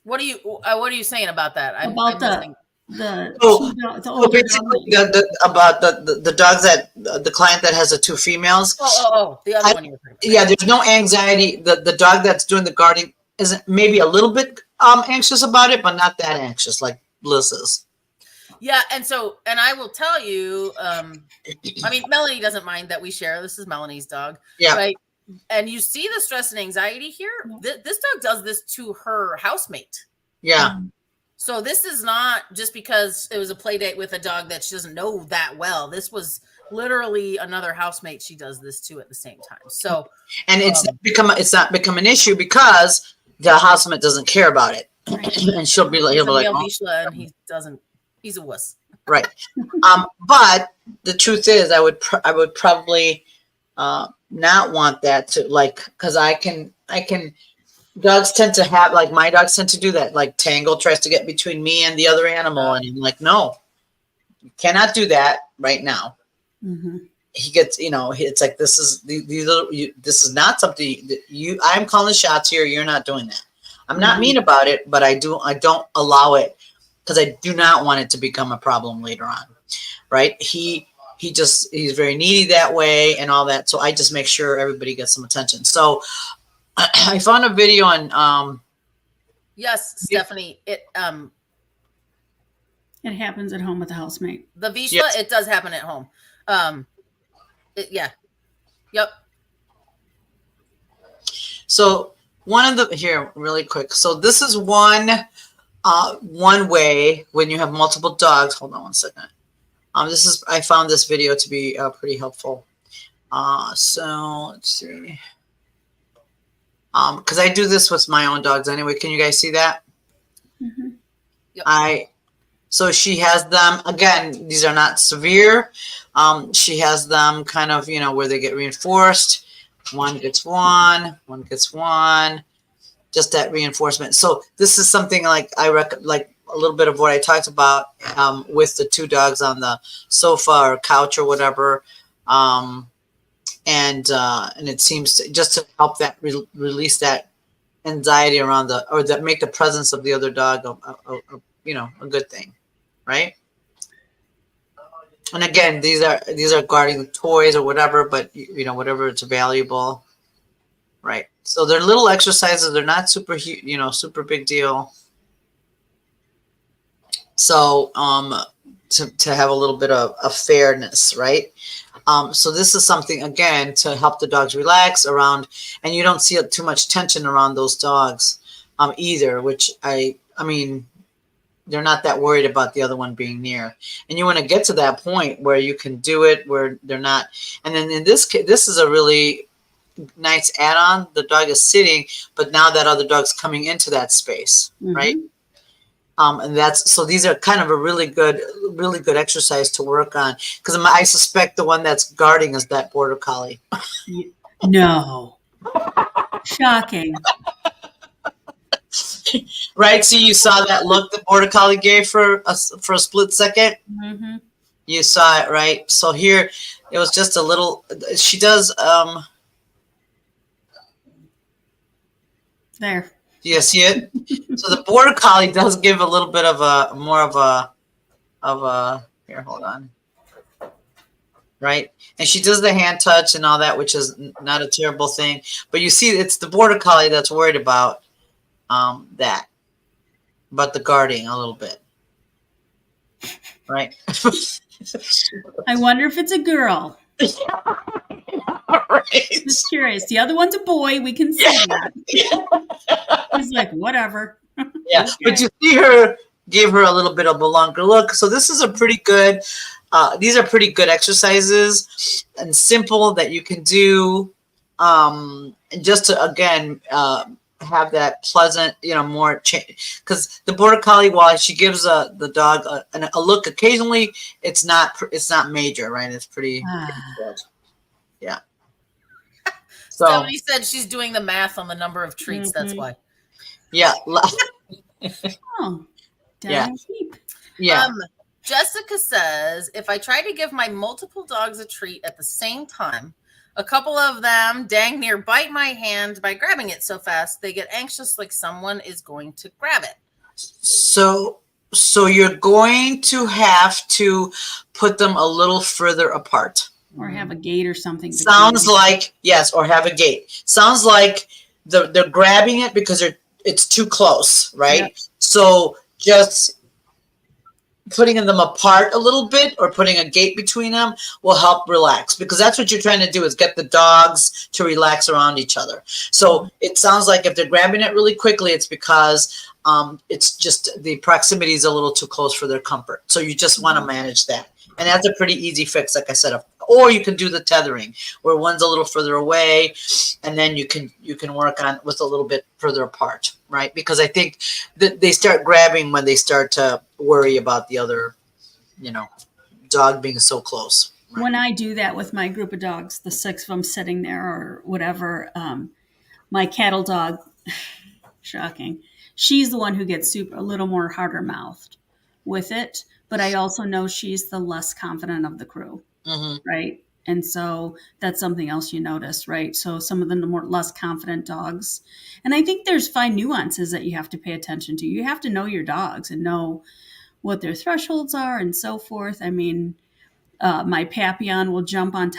What are you saying about that? About I'm listening. the Oh, the older basically, dog. about the dogs that the client that has the two females. The other one you were talking about. Yeah, there's no anxiety. The dog that's doing the guarding isn't, maybe a little bit anxious about it, but not that anxious like Bliss is. Yeah, and I will tell you, I mean, Melanie doesn't mind that we share. This is Melanie's dog. Yeah. Right. And you see the stress and anxiety here. This dog does this to her housemate. Yeah. So this is not just because it was a play date with a dog that she doesn't know that well. This was literally another housemate she does this to at the same time. So, and it's not become an issue because the housemate doesn't care about it, and he'll be like, Vishla, and he doesn't. He's a wuss. Right. But the truth is, I would probably not want that to, like, because I can. Dogs tend to have, like, my dogs tend to do that. Like Tangle tries to get between me and the other animal, and I'm like, no, you cannot do that right now. Mm-hmm. He gets, it's like, this is this is not something that I'm calling the shots here. You're not doing that. I'm not mean about it, but I don't allow it because I do not want it to become a problem later on. Right? He's very needy that way and all that. So I just make sure everybody gets some attention. So I found a video on yes, Stephanie. It happens at home with the housemate. The Vishla, yes. It does happen at home. Yeah. Yep. So here really quick. So this is one way when you have multiple dogs. Hold on one second. I found this video to be pretty helpful. So let's see. Because I do this with my own dogs anyway. Can you guys see that? Mm-hmm. Yep. So she has them, again, these are not severe. She has them kind of, where they get reinforced. One gets one gets one, just that reinforcement. So this is something like like a little bit of what I talked about with the two dogs on the sofa or couch or whatever. And it seems to help that release that anxiety around that make the presence of the other dog a good thing, right? And again, these are guarding toys or whatever, but whatever, it's valuable, right? So they're little exercises. They're not super super big deal. So to have a little bit of fairness, right? So this is something, again, to help the dogs relax around, and you don't see too much tension around those dogs either, which I mean, they're not that worried about the other one being near. And you want to get to that point where you can do it, where they're not. And then in this case, this is a really nice add-on. The dog is sitting, but now that other dog's coming into that space, right? And so these are kind of a really good exercise to work on, because I suspect the one that's guarding is that border collie. No. Shocking. Right. So you saw that look the border collie gave for a split second. Mm-hmm. You saw it, right? So here it was just a little. She does. There. Do you see it? So the border collie does give a little bit of a here. Hold on. Right, and she does the hand touch and all that, which is not a terrible thing. But you see, it's the border collie that's worried about that. about the guarding a little bit, right? I wonder if it's a girl. Right. Just curious. The other one's a boy. We can see that. He's like, whatever. Yeah, but you see her gave her a little bit of a longer look. So this is a pretty good. These are pretty good exercises and simple that you can do, and just to again have that pleasant, more change. Because the border collie, while she gives the dog a look occasionally, it's not major, right? It's pretty good. Yeah. So Somebody said she's doing the math on the number of treats. That's why. yeah, Oh, Yeah. down deep. yeah. Jessica says, if I try to give my multiple dogs a treat at the same time, a couple of them dang near bite my hand by grabbing it so fast they get anxious like someone is going to grab it. So you're going to have to put them a little further apart. Or have a gate or something. Sounds between. like, yes, or have a gate. Sounds like they're grabbing it because it's too close, right? Yep. So just putting them apart a little bit or putting a gate between them will help relax, because that's what you're trying to do, is get the dogs to relax around each other. So it sounds like if they're grabbing it really quickly, it's because it's just the proximity is a little too close for their comfort. So you just want to manage that. And that's a pretty easy fix, like I said. Or you can do the tethering, where one's a little further away, and then you can work on with a little bit further apart, right? Because I think that they start grabbing when they start to worry about the other, dog being so close. Right? When I do that with my group of dogs, the 6 of them sitting there or whatever, my cattle dog, shocking, she's the one who gets a little more harder mouthed with it. But I also know she's the less confident of the crew, right? And so that's something else you notice, right? So some of the less confident dogs. And I think there's fine nuances that you have to pay attention to. You have to know your dogs and know what their thresholds are and so forth. I mean, my Papillon will stand on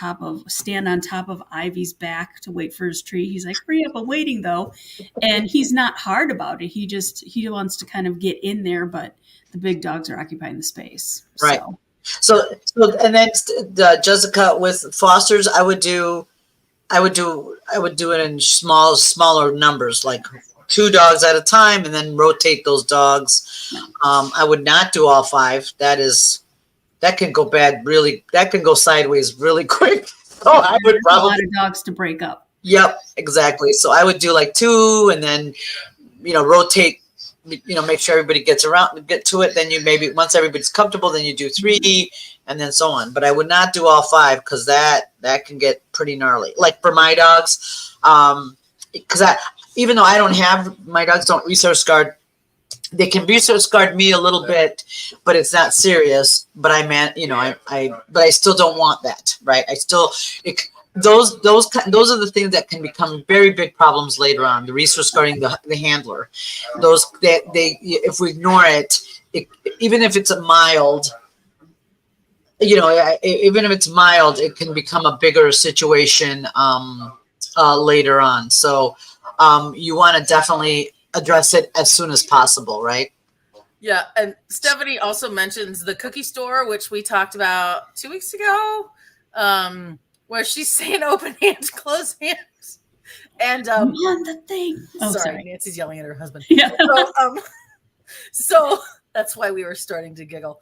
top of Ivy's back to wait for his treat. He's like, hurry up, I'm waiting though. And he's not hard about it. He wants to kind of get in there, but the big dogs are occupying the space. Right. So and then Jessica, with fosters, I would do it in smaller numbers, like 2 dogs at a time, and then rotate those dogs. I would not do all 5. That can go bad that can go sideways really quick. So I would probably a lot of dogs to break up. Yep, exactly. So I would do like 2, and then rotate. Make sure everybody get to it. Then you maybe, once everybody's comfortable, then you do 3, and then so on. But I would not do all 5, because that can get pretty gnarly. Like for my dogs, because even though my dogs don't resource guard, they can resource guard me a little bit, but it's not serious. But but I still don't want that, right? Those are the things that can become very big problems later on. The resource guarding the handler, if we ignore it, even if it's a mild, even if it's mild, it can become a bigger situation later on. So you want to definitely address it as soon as possible, right? Yeah, and Stephanie also mentions the cookie store, which we talked about 2 weeks ago. Where she's saying open hands, closed hands. And on the thing. Oh, sorry, Nancy's yelling at her husband. Yeah. So that's why we were starting to giggle.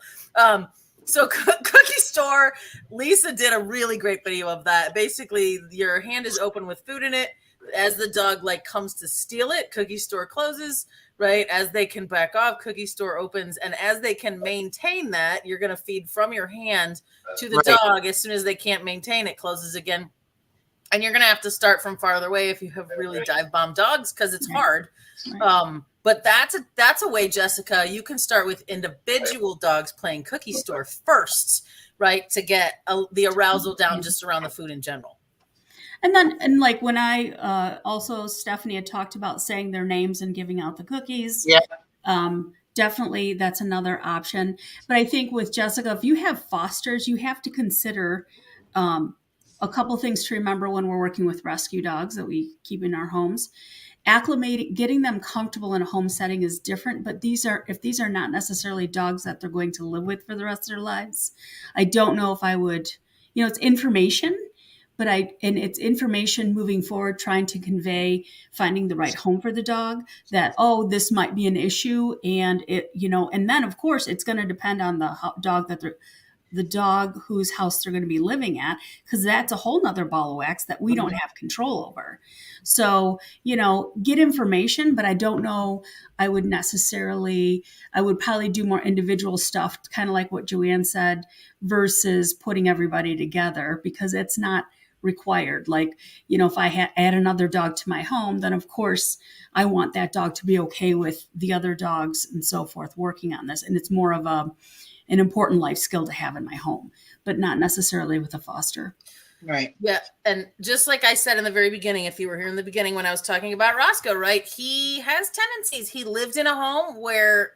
So cookie store, Lisa did a really great video of that. Basically, your hand is open with food in it. As the dog comes to steal it, cookie store closes, right? As they can back off, cookie store opens. And as they can maintain that, you're going to feed from your hand to the dog. As soon as they can't maintain, it closes again. And you're going to have to start from farther away if you have really dive bomb dogs, because it's hard. But that's a way, Jessica, you can start with individual dogs playing cookie store first, right? To get the arousal down just around the food in general. And like when I also, Stephanie had talked about saying their names and giving out the cookies. Yeah. Definitely that's another option. But I think with Jessica, if you have fosters, you have to consider a couple things to remember when we're working with rescue dogs that we keep in our homes. Acclimating, getting them comfortable in a home setting is different, but if these are not necessarily dogs that they're going to live with for the rest of their lives, I don't know if I would, it's information, and it's information moving forward, trying to convey finding the right home for the dog, that, oh, this might be an issue. And and then of course it's going to depend on the dog whose house they're going to be living at, because that's a whole nother ball of wax that we don't have control over. So, get information, but I don't know. I would probably do more individual stuff, kind of like what Joanne said, versus putting everybody together, because it's not required. Like, if I add another dog to my home, then of course I want that dog to be okay with the other dogs and so forth working on this. And it's more of an important life skill to have in my home, but not necessarily with a foster. Right. Yeah. And just like I said in the very beginning, if you were here in the beginning when I was talking about Roscoe, right, he has tendencies. He lived in a home where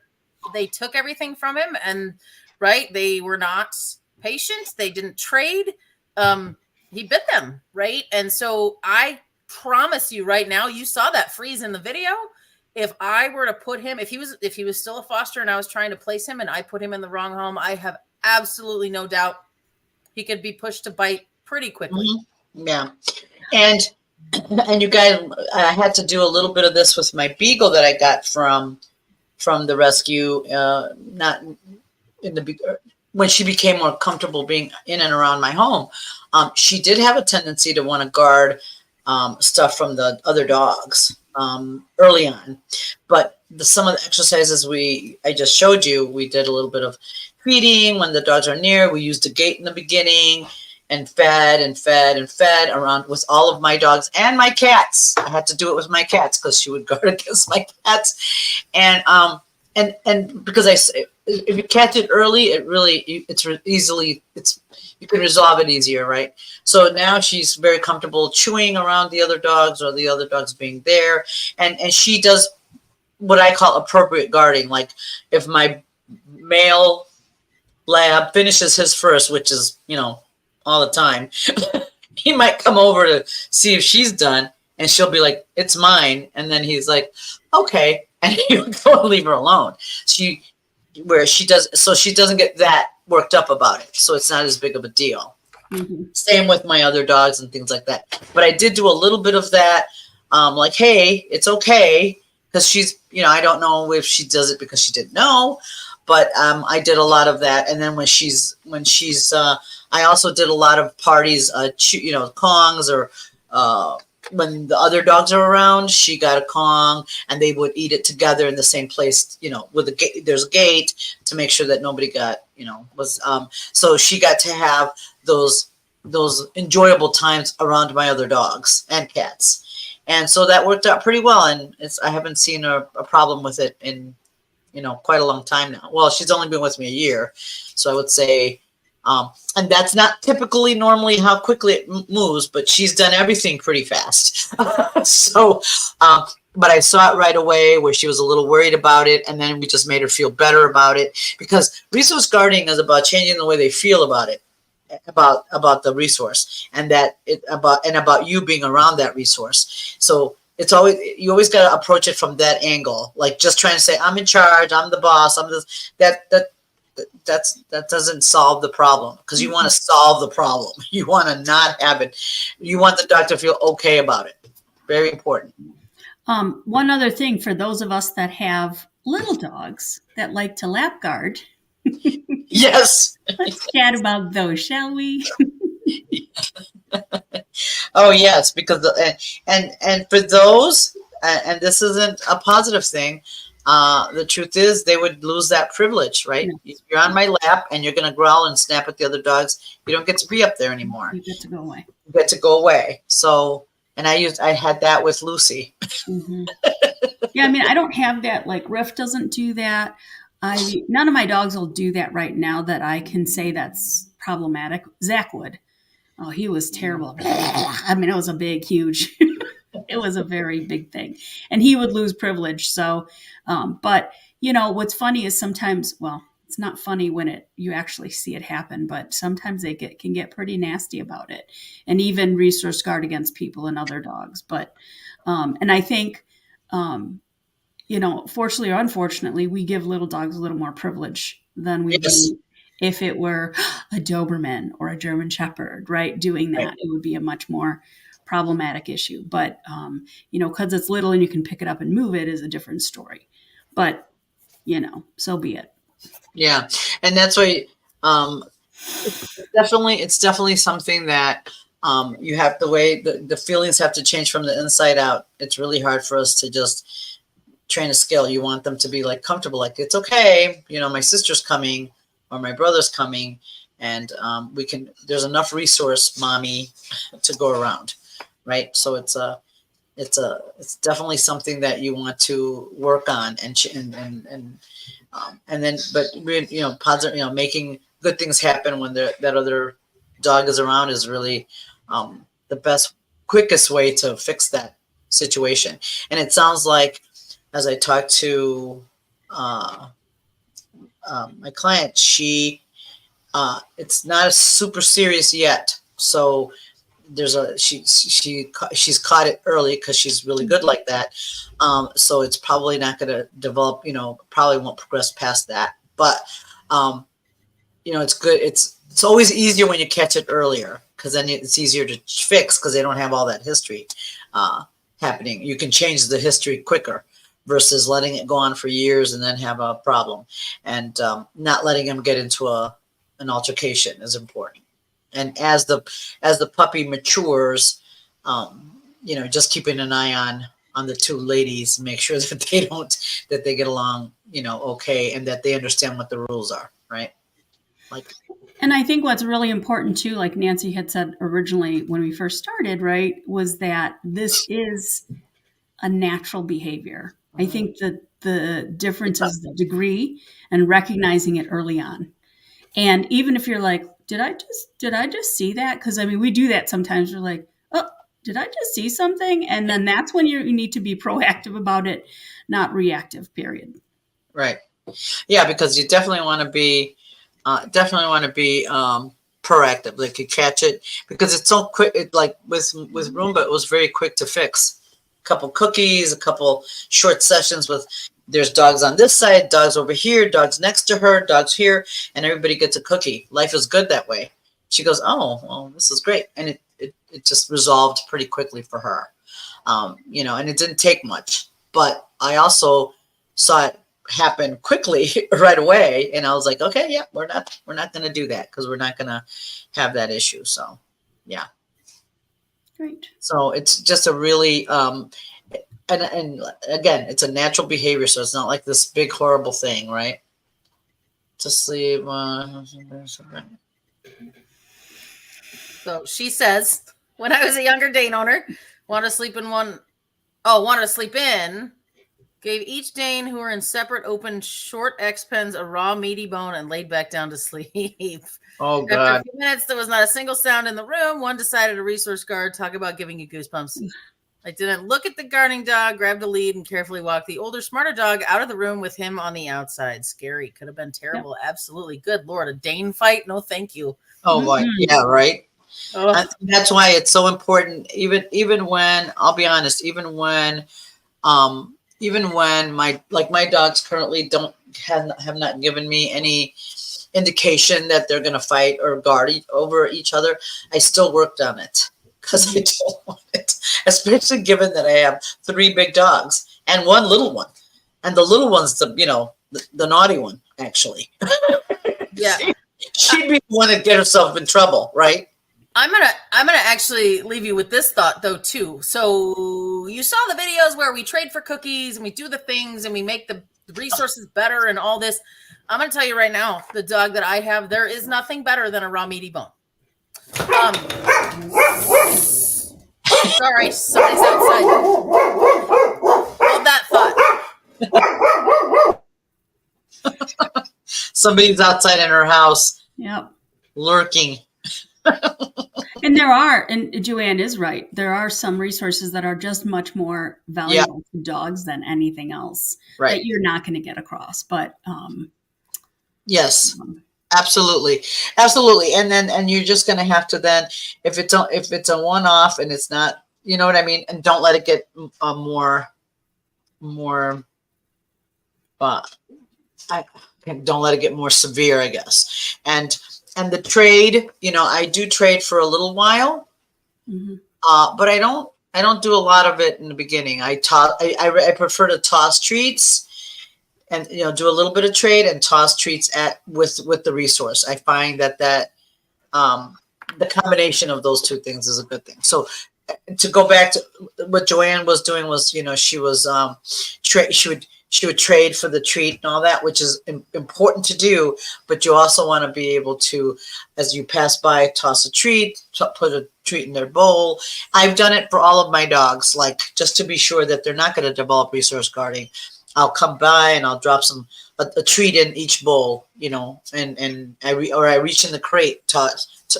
they took everything from him, and right, they were not patient. They didn't trade. He bit them, right? And so I promise you right now, you saw that freeze in the video. If I were to put him, if he was still a foster and I was trying to place him and I put him in the wrong home, I have absolutely no doubt he could be pushed to bite pretty quickly. Mm-hmm. Yeah. And you guys, I had to do a little bit of this with my beagle that I got from the rescue, not in the when she became more comfortable being in and around my home. She did have a tendency to want to guard stuff from the other dogs early on, but some of the exercises I just showed you, we did a little bit of feeding when the dogs are near. We used a gate in the beginning and fed around with all of my dogs and my cats. I had to do it with my cats because she would guard against my cats. And because if you catch it early, you can resolve it easier, right? So now she's very comfortable chewing around the other dogs or the other dogs being there. And she does what I call appropriate guarding. Like if my male lab finishes his first, which is, all the time, he might come over to see if she's done, and she'll be like, it's mine. And then he's like, okay. And he would go and leave her alone. She doesn't get that worked up about it. So it's not as big of a deal. Mm-hmm. Same with my other dogs and things like that. But I did do a little bit of that. Like, hey, it's okay. Because she's, I don't know if she does it because she didn't know, but I did a lot of that. And then when she's I also did a lot of parties, Kongs, or when the other dogs are around, she got a Kong and they would eat it together in the same place, with a gate. There's a gate to make sure that nobody got, so she got to have those enjoyable times around my other dogs and cats. And so that worked out pretty well. And I haven't seen a problem with it in, quite a long time now. Well, she's only been with me a year. So I would say, and that's not typically normally how quickly it moves, but she's done everything pretty fast. So, but I saw it right away where she was a little worried about it. And then we just made her feel better about it, because resource guarding is about changing the way they feel about it, about the resource, and about you being around that resource. So you always got to approach it from that angle. Like just trying to say, I'm in charge, I'm the boss, I'm this, that doesn't solve the problem, because you want to solve the problem. You want to not have it. You want the dog to feel okay about it. Very important. One other thing for those of us that have little dogs that like to lap guard. Yes. Let's chat about those, shall we? Oh yes, because and for those, and this isn't a positive thing. The truth is, they would lose that privilege, right? Yeah. If you're on my lap and you're going to growl and snap at the other dogs, you don't get to be up there anymore. You get to go away. You get to go away. So, and I had that with Lucy. Mm-hmm. Yeah, I mean, I don't have that. Like Riff doesn't do that. None of my dogs will do that right now that I can say that's problematic. Zach would. Oh, he was terrible. I mean, it was a big, huge. It was a very big thing, and he would lose privilege. So, but what's funny is sometimes, well, it's not funny when you actually see it happen, but sometimes they can get pretty nasty about it, and even resource guard against people and other dogs. But and I think fortunately or unfortunately, we give little dogs a little more privilege than we Yes. do if it were a Doberman or a German Shepherd, right? Doing that, Right. it would be a much more problematic issue. But, because it's little and you can pick it up and move it is a different story. But, so be it. Yeah. And that's why, it's definitely something that, you have the way the feelings have to change from the inside out. It's really hard for us to just train a skill. You want them to be like comfortable, like it's okay. My sister's coming or my brother's coming, and there's enough resource, mommy, to go around, right? So it's definitely something that you want to work on and then, but positive, making good things happen when that other dog is around is really the best, quickest way to fix that situation. And it sounds like, as I talked to my client, it's not super serious yet. So she's caught it early because she's really good like that. So it's probably not going to develop, probably won't progress past that. But, it's good. It's always easier when you catch it earlier, because then it's easier to fix because they don't have all that history happening. You can change the history quicker versus letting it go on for years and then have a problem. And not letting them get into an altercation is important. And as the puppy matures, just keeping an eye on the two ladies, make sure that they get along, okay, and that they understand what the rules are, right? And I think what's really important too, like Nancy had said originally when we first started, right, was that this is a natural behavior. I think that the difference is the degree and recognizing it early on. And even if you're like, did I just see that? Because we do that sometimes. We're like, oh, did I just see something? And then that's when you need to be proactive about it, not reactive, period. Right. Yeah, because you definitely want to be proactive. Like, you catch it because it's so quick. Like with Roomba, it was very quick to fix. A couple cookies, a couple short sessions with, there's dogs on this side, dogs over here, dogs next to her, dogs here, and everybody gets a cookie. Life is good that way. She goes, oh, well, this is great. And it just resolved pretty quickly for her. And it didn't take much, but I also saw it happen quickly right away. And I was like, okay, yeah, we're not going to do that, because we're not going to have that issue. So, yeah. Great. So it's just a really, and again, it's a natural behavior. So it's not like this big, horrible thing, right? To sleep. So she says, when I was a younger Dane owner, wanted to sleep in, gave each Dane who were in separate open short X pens a raw meaty bone and laid back down to sleep. Oh, After God. a few minutes, there was not a single sound in the room. One decided a resource guard. Talk about giving you goosebumps. I didn't look at the guarding dog, grabbed the lead, and carefully walked the older, smarter dog out of the room with him on the outside. Scary. Could have been terrible. Yep. Absolutely. Good Lord. A Dane fight? No, thank you. Oh, boy. Yeah, right. That's why it's so important. Even when, I'll be honest, even when my dogs currently have not given me any indication that they're going to fight or guard over each other, I still worked on it, because I don't want it, especially given that I have 3 big dogs and 1 little one, and the little one's the naughty one, actually. Yeah. She'd be the one that get herself in trouble, right? I'm gonna actually leave you with this thought though too. So you saw the videos where we trade for cookies and we do the things and we make the resources better and all this. I'm gonna tell you right now, the dog that I have, there is nothing better than a raw meaty bone. Sorry, somebody's outside. Hold that thought. Somebody's outside in her house. Yep. Lurking. And there are, and Joanne is right, there are some resources that are just much more valuable to dogs than anything else, right, that you're not going to get across. But Yes. Absolutely. Absolutely. And you're just going to have to then, if it's a one-off and it's not, you know what I mean? And don't let it get more, uh, I don't let it get more severe, I guess. And the trade, I do trade for a little while, but I don't do a lot of it in the beginning. I prefer to toss treats and do a little bit of trade and toss treats with the resource. I find that the combination of those two things is a good thing. So to go back to what Joanne was doing was, she was she would trade for the treat and all that, which is important to do. But you also want to be able to, as you pass by, toss a treat, put a treat in their bowl. I've done it for all of my dogs, like just to be sure that they're not going to develop resource guarding. I'll come by and I'll drop a treat in each bowl, and I reach in the crate,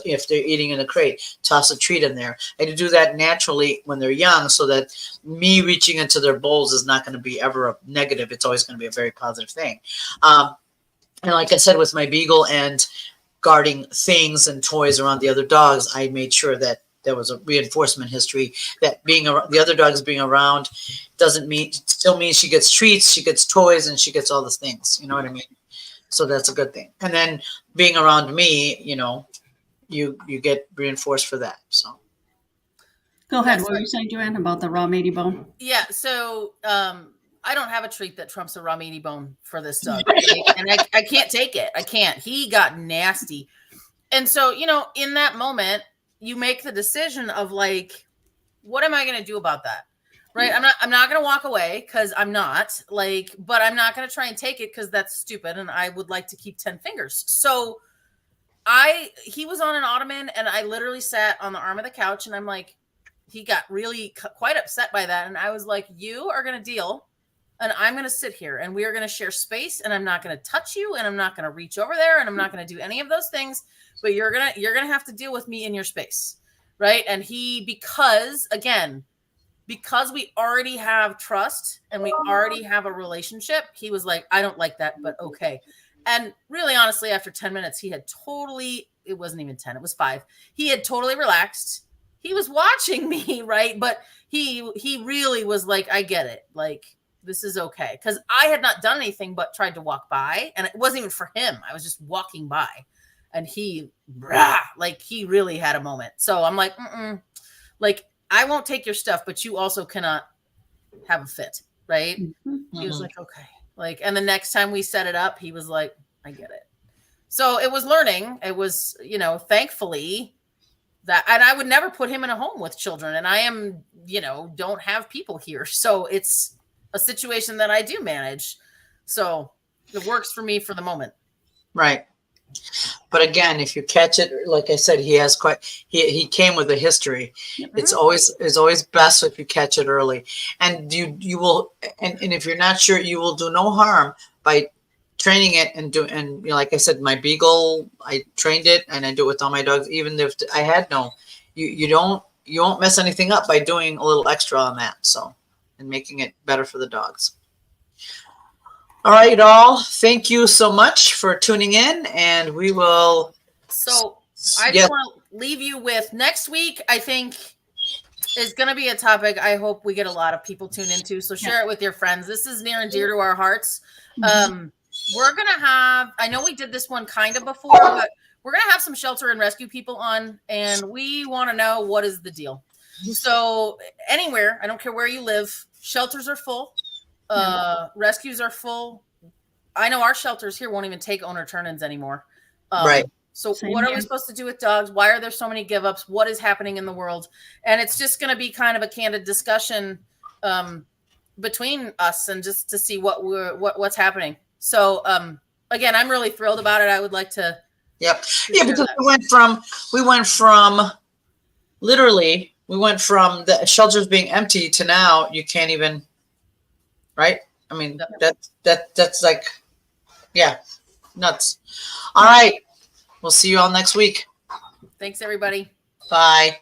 if they're eating in a crate, toss a treat in there. I do that naturally when they're young, so that me reaching into their bowls is not going to be ever a negative. It's always going to be a very positive thing. And like I said, with my Beagle and guarding things and toys around the other dogs, I made sure that there was a reinforcement history that the other dogs being around still means she gets treats, she gets toys, and she gets all the things. You know what I mean? So that's a good thing. And then being around me, you get reinforced for that. So go ahead. What were you saying, Joanne, about the raw meaty bone? Yeah. So I don't have a treat that trumps a raw meaty bone for this dog, right? And I can't take it. I can't. He got nasty, and so in that moment, you make the decision of like, what am I going to do about that? Right. I'm not going to walk away, because I'm not but I'm not going to try and take it, because that's stupid. And I would like to keep 10 fingers. So he was on an ottoman, and I literally sat on the arm of the couch, and I'm like, he got really quite upset by that. And I was like, you are going to deal, and I'm going to sit here, and we are going to share space, and I'm not going to touch you, and I'm not going to reach over there, and I'm not going to do any of those things. But you're going to have to deal with me in your space. Right. And because we already have trust and we already have a relationship, he was like, I don't like that, but okay. And really, honestly, after 10 minutes, it wasn't even 10, it was 5. He had totally relaxed. He was watching me. Right. But he really was like, I get it. Like, this is okay. Because I had not done anything but tried to walk by, and it wasn't even for him. I was just walking by. And he really had a moment. So I'm like, I won't take your stuff, but you also cannot have a fit, right? Mm-hmm. He was like, okay. And the next time we set it up, he was like, I get it. So it was learning. It was, thankfully that, and I would never put him in a home with children. And I am, don't have people here. So it's a situation that I do manage. So it works for me for the moment. Right. But again, if you catch it, like I said, he came with a history. Mm-hmm. It's always best if you catch it early, and you will, and if you're not sure, you will do no harm by training it and like I said, my Beagle, I trained it, and I do it with all my dogs. Even if I had you won't mess anything up by doing a little extra on that. So, and making it better for the dogs. All right, all. Thank you so much for tuning in, and we will. So I just want to leave you with next week. I think is going to be a topic I hope we get a lot of people tune into. So share it with your friends. This is near and dear to our hearts. We're going to have. I know we did this one kind of before, but we're going to have some shelter and rescue people on, and we want to know what is the deal. So anywhere, I don't care where you live, shelters are full. Rescues are full. I know our shelters here won't even take owner turn-ins anymore. Right. So what are we supposed to do with dogs? Why are there so many give-ups? What is happening in the world? And it's just going to be kind of a candid discussion between us, and just to see what's happening. So again, I'm really thrilled about it. I would like to. Yep. Yeah, because we went from literally the shelters being empty to now you can't even. Right? I mean, that's like, yeah, nuts. All right. We'll see you all next week. Thanks, everybody. Bye.